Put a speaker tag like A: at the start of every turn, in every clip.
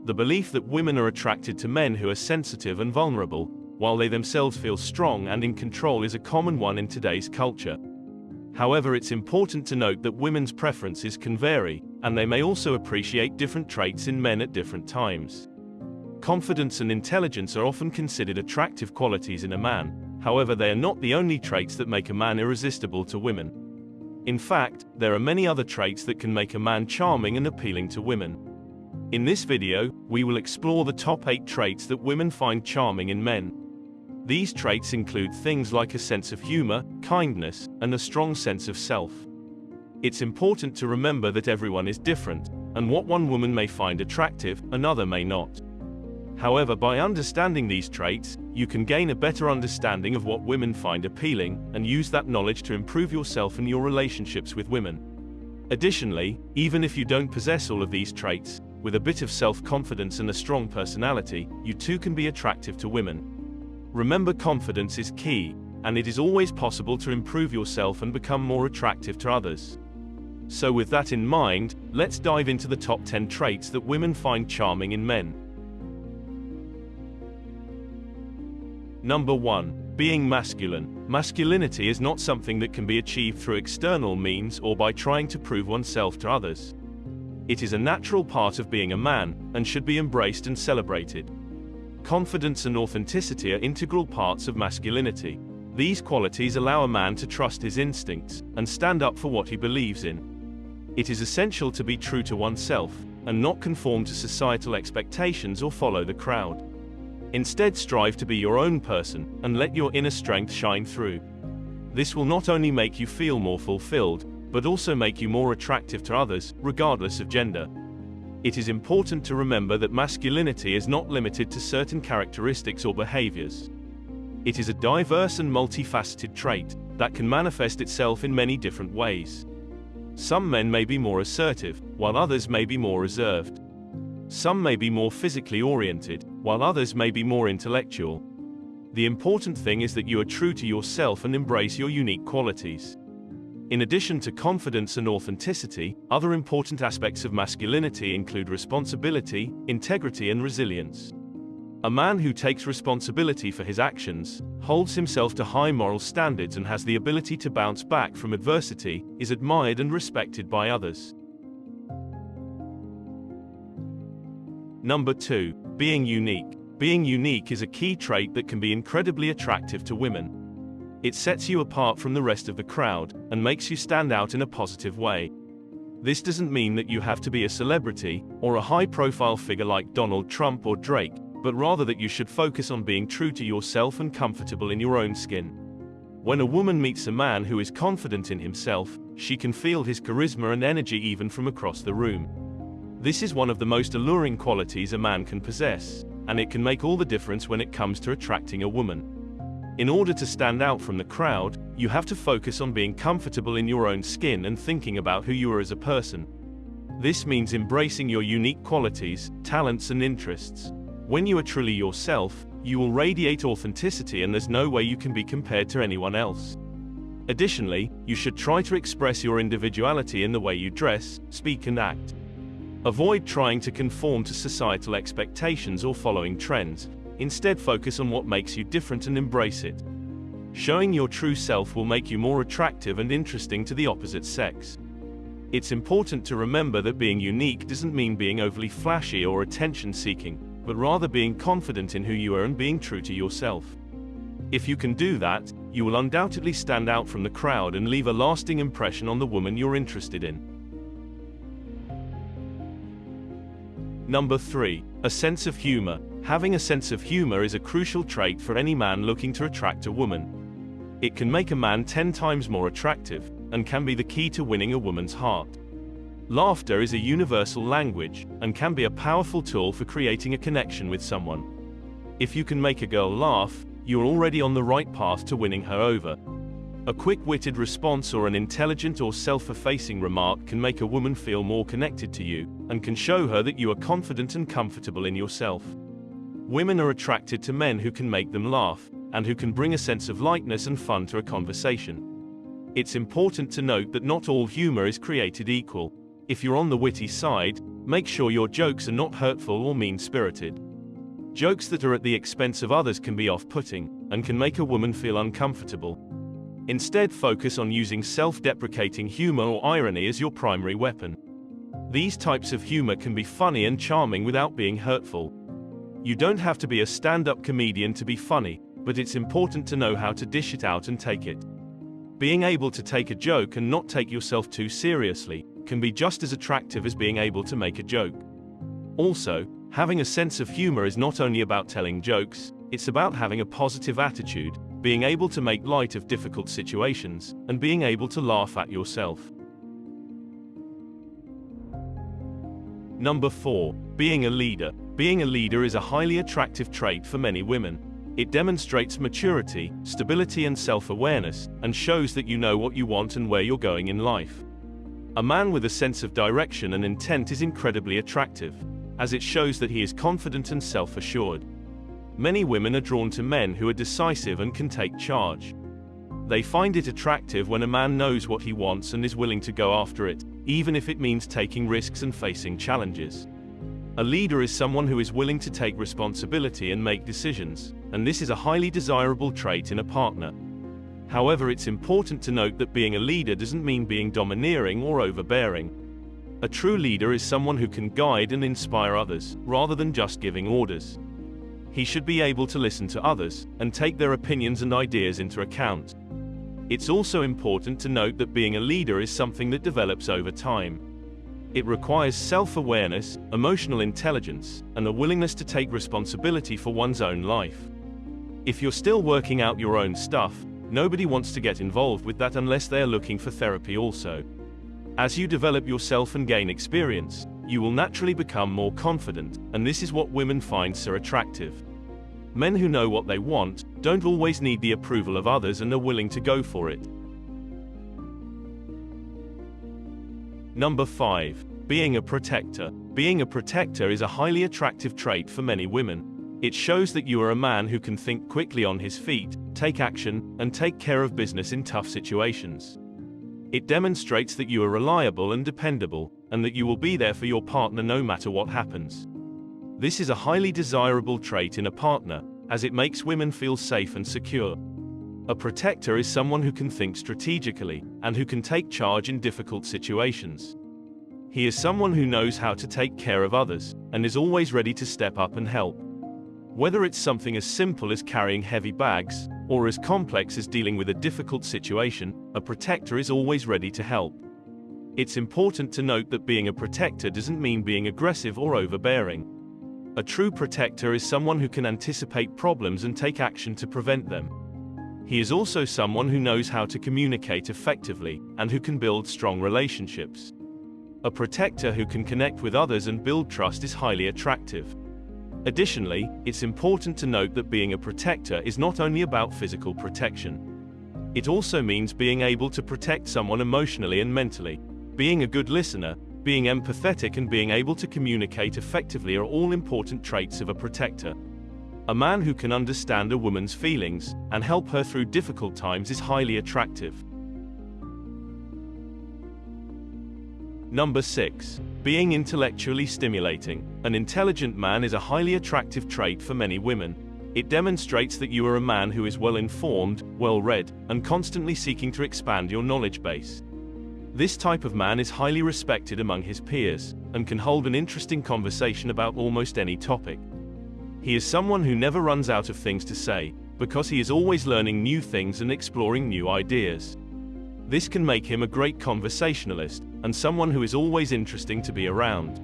A: The belief that women are attracted to men who are sensitive and vulnerable, while they themselves feel strong and in control, is a common one in today's culture. However, it's important to note that women's preferences can vary, and they may also appreciate different traits in men at different times. Confidence and intelligence are often considered attractive qualities in a man. However, they are not the only traits that make a man irresistible to women. In fact, there are many other traits that can make a man charming and appealing to women. In this video, we will explore the top 8 traits that women find charming in men. These traits include things like a sense of humor, kindness, and a strong sense of self. It's important to remember that everyone is different, and what one woman may find attractive, another may not. However, by understanding these traits, you can gain a better understanding of what women find appealing, and use that knowledge to improve yourself and your relationships with women. Additionally, even if you don't possess all of these traits, with a bit of self-confidence and a strong personality, you too can be attractive to women. Remember, confidence is key, and it is always possible to improve yourself and become more attractive to others. So with that in mind, let's dive into the top 10 traits that women find charming in men. Number 1. Being masculine. Masculinity is not something that can be achieved through external means or by trying to prove oneself to others. It is a natural part of being a man, and should be embraced and celebrated. Confidence and authenticity are integral parts of masculinity. These qualities allow a man to trust his instincts, and stand up for what he believes in. It is essential to be true to oneself, and not conform to societal expectations or follow the crowd. Instead, strive to be your own person, and let your inner strength shine through. This will not only make you feel more fulfilled, but also make you more attractive to others, regardless of gender. It is important to remember that masculinity is not limited to certain characteristics or behaviors. It is a diverse and multifaceted trait that can manifest itself in many different ways. Some men may be more assertive, while others may be more reserved. Some may be more physically oriented, while others may be more intellectual. The important thing is that you are true to yourself and embrace your unique qualities. In addition to confidence and authenticity, other important aspects of masculinity include responsibility, integrity, and resilience. A man who takes responsibility for his actions, holds himself to high moral standards, and has the ability to bounce back from adversity, is admired and respected by others. Number 2. Being unique. Being unique is a key trait that can be incredibly attractive to women. It sets you apart from the rest of the crowd, and makes you stand out in a positive way. This doesn't mean that you have to be a celebrity, or a high-profile figure like Donald Trump or Drake, but rather that you should focus on being true to yourself and comfortable in your own skin. When a woman meets a man who is confident in himself, she can feel his charisma and energy even from across the room. This is one of the most alluring qualities a man can possess, and it can make all the difference when it comes to attracting a woman. In order to stand out from the crowd, you have to focus on being comfortable in your own skin and thinking about who you are as a person. This means embracing your unique qualities, talents, and interests. When you are truly yourself, you will radiate authenticity, and there's no way you can be compared to anyone else. Additionally, you should try to express your individuality in the way you dress, speak, and act. Avoid trying to conform to societal expectations or following trends. Instead, focus on what makes you different and embrace it. Showing your true self will make you more attractive and interesting to the opposite sex. It's important to remember that being unique doesn't mean being overly flashy or attention-seeking, but rather being confident in who you are and being true to yourself. If you can do that, you will undoubtedly stand out from the crowd and leave a lasting impression on the woman you're interested in. Number 3. A sense of humor. Having a sense of humor is a crucial trait for any man looking to attract a woman. It can make a man 10 times more attractive, and can be the key to winning a woman's heart. Laughter is a universal language, and can be a powerful tool for creating a connection with someone. If you can make a girl laugh, you're already on the right path to winning her over. A quick-witted response or an intelligent or self-effacing remark can make a woman feel more connected to you, and can show her that you are confident and comfortable in yourself. Women are attracted to men who can make them laugh, and who can bring a sense of lightness and fun to a conversation. It's important to note that not all humor is created equal. If you're on the witty side, make sure your jokes are not hurtful or mean-spirited. Jokes that are at the expense of others can be off-putting, and can make a woman feel uncomfortable. Instead, focus on using self-deprecating humor or irony as your primary weapon. These types of humor can be funny and charming without being hurtful. You don't have to be a stand-up comedian to be funny, but it's important to know how to dish it out and take it. Being able to take a joke and not take yourself too seriously can be just as attractive as being able to make a joke. Also, having a sense of humor is not only about telling jokes, it's about having a positive attitude, being able to make light of difficult situations, and being able to laugh at yourself. Number 4. Being a leader. Being a leader is a highly attractive trait for many women. It demonstrates maturity, stability and self-awareness, and shows that you know what you want and where you're going in life. A man with a sense of direction and intent is incredibly attractive, as it shows that he is confident and self-assured. Many women are drawn to men who are decisive and can take charge. They find it attractive when a man knows what he wants and is willing to go after it, even if it means taking risks and facing challenges. A leader is someone who is willing to take responsibility and make decisions, and this is a highly desirable trait in a partner. However, it's important to note that being a leader doesn't mean being domineering or overbearing. A true leader is someone who can guide and inspire others, rather than just giving orders. He should be able to listen to others, and take their opinions and ideas into account. It's also important to note that being a leader is something that develops over time. It requires self-awareness, emotional intelligence, and a willingness to take responsibility for one's own life. If you're still working out your own stuff, nobody wants to get involved with that unless they are looking for therapy also. As you develop yourself and gain experience, you will naturally become more confident, and this is what women find so attractive. Men who know what they want, don't always need the approval of others and are willing to go for it. Number 5. Being a protector. Being a protector is a highly attractive trait for many women. It shows that you are a man who can think quickly on his feet, take action, and take care of business in tough situations. It demonstrates that you are reliable and dependable, and that you will be there for your partner no matter what happens. This is a highly desirable trait in a partner, as it makes women feel safe and secure. A protector is someone who can think strategically, and who can take charge in difficult situations. He is someone who knows how to take care of others, and is always ready to step up and help. Whether it's something as simple as carrying heavy bags, or as complex as dealing with a difficult situation, a protector is always ready to help. It's important to note that being a protector doesn't mean being aggressive or overbearing. A true protector is someone who can anticipate problems and take action to prevent them. He is also someone who knows how to communicate effectively, and who can build strong relationships. A protector who can connect with others and build trust is highly attractive. Additionally, it's important to note that being a protector is not only about physical protection. It also means being able to protect someone emotionally and mentally. Being a good listener, being empathetic and being able to communicate effectively are all important traits of a protector. A man who can understand a woman's feelings and help her through difficult times is highly attractive. Number 6. Being intellectually stimulating. An intelligent man is a highly attractive trait for many women. It demonstrates that you are a man who is well-informed, well-read, and constantly seeking to expand your knowledge base. This type of man is highly respected among his peers, and can hold an interesting conversation about almost any topic. He is someone who never runs out of things to say, because he is always learning new things and exploring new ideas. This can make him a great conversationalist, and someone who is always interesting to be around.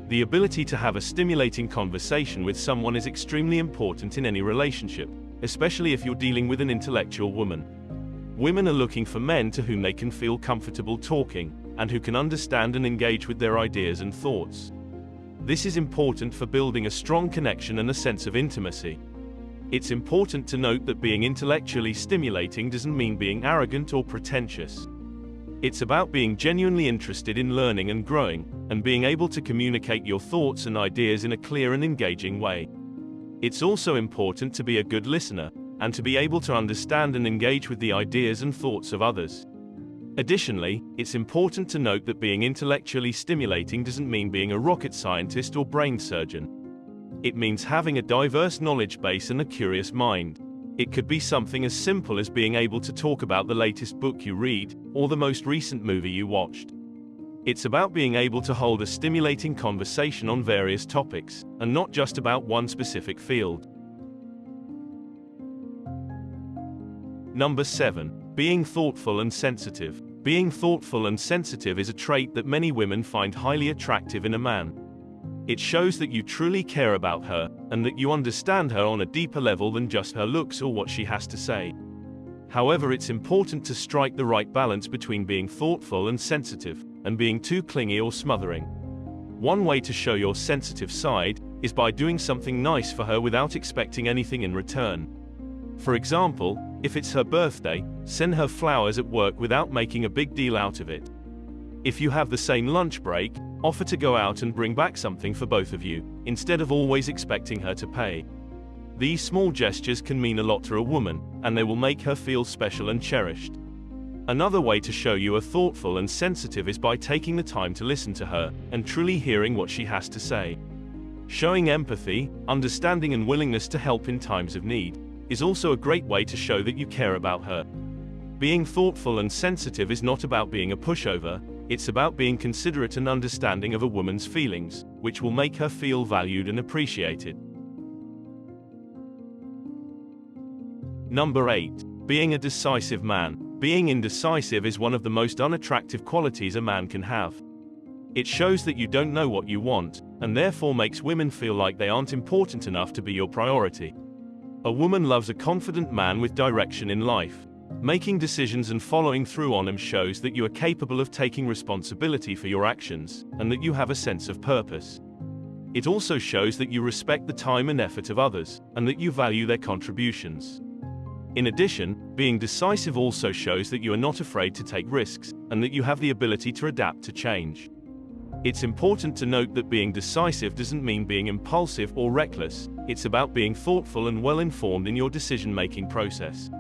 A: The ability to have a stimulating conversation with someone is extremely important in any relationship, especially if you're dealing with an intellectual woman. Women are looking for men to whom they can feel comfortable talking, and who can understand and engage with their ideas and thoughts. This is important for building a strong connection and a sense of intimacy. It's important to note that being intellectually stimulating doesn't mean being arrogant or pretentious. It's about being genuinely interested in learning and growing, and being able to communicate your thoughts and ideas in a clear and engaging way. It's also important to be a good listener, and to be able to understand and engage with the ideas and thoughts of others. Additionally, it's important to note that being intellectually stimulating doesn't mean being a rocket scientist or brain surgeon. It means having a diverse knowledge base and a curious mind. It could be something as simple as being able to talk about the latest book you read, or the most recent movie you watched. It's about being able to hold a stimulating conversation on various topics, and not just about one specific field. Number 7. Being thoughtful and sensitive. Being thoughtful and sensitive is a trait that many women find highly attractive in a man. It shows that you truly care about her, and that you understand her on a deeper level than just her looks or what she has to say. However, it's important to strike the right balance between being thoughtful and sensitive, and being too clingy or smothering. One way to show your sensitive side is by doing something nice for her without expecting anything in return. For example, if it's her birthday, send her flowers at work without making a big deal out of it. If you have the same lunch break, offer to go out and bring back something for both of you, instead of always expecting her to pay. These small gestures can mean a lot to a woman, and they will make her feel special and cherished. Another way to show you are thoughtful and sensitive is by taking the time to listen to her, and truly hearing what she has to say. Showing empathy, understanding and willingness to help in times of need is also a great way to show that you care about her. Being thoughtful and sensitive is not about being a pushover, it's about being considerate and understanding of a woman's feelings, which will make her feel valued and appreciated. Number 8. Being a decisive man. Being indecisive is one of the most unattractive qualities a man can have. It shows that you don't know what you want, and therefore makes women feel like they aren't important enough to be your priority. A woman loves a confident man with direction in life. Making decisions and following through on them shows that you are capable of taking responsibility for your actions, and that you have a sense of purpose. It also shows that you respect the time and effort of others, and that you value their contributions. In addition, being decisive also shows that you are not afraid to take risks, and that you have the ability to adapt to change. It's important to note that being decisive doesn't mean being impulsive or reckless, it's about being thoughtful and well-informed in your decision-making process.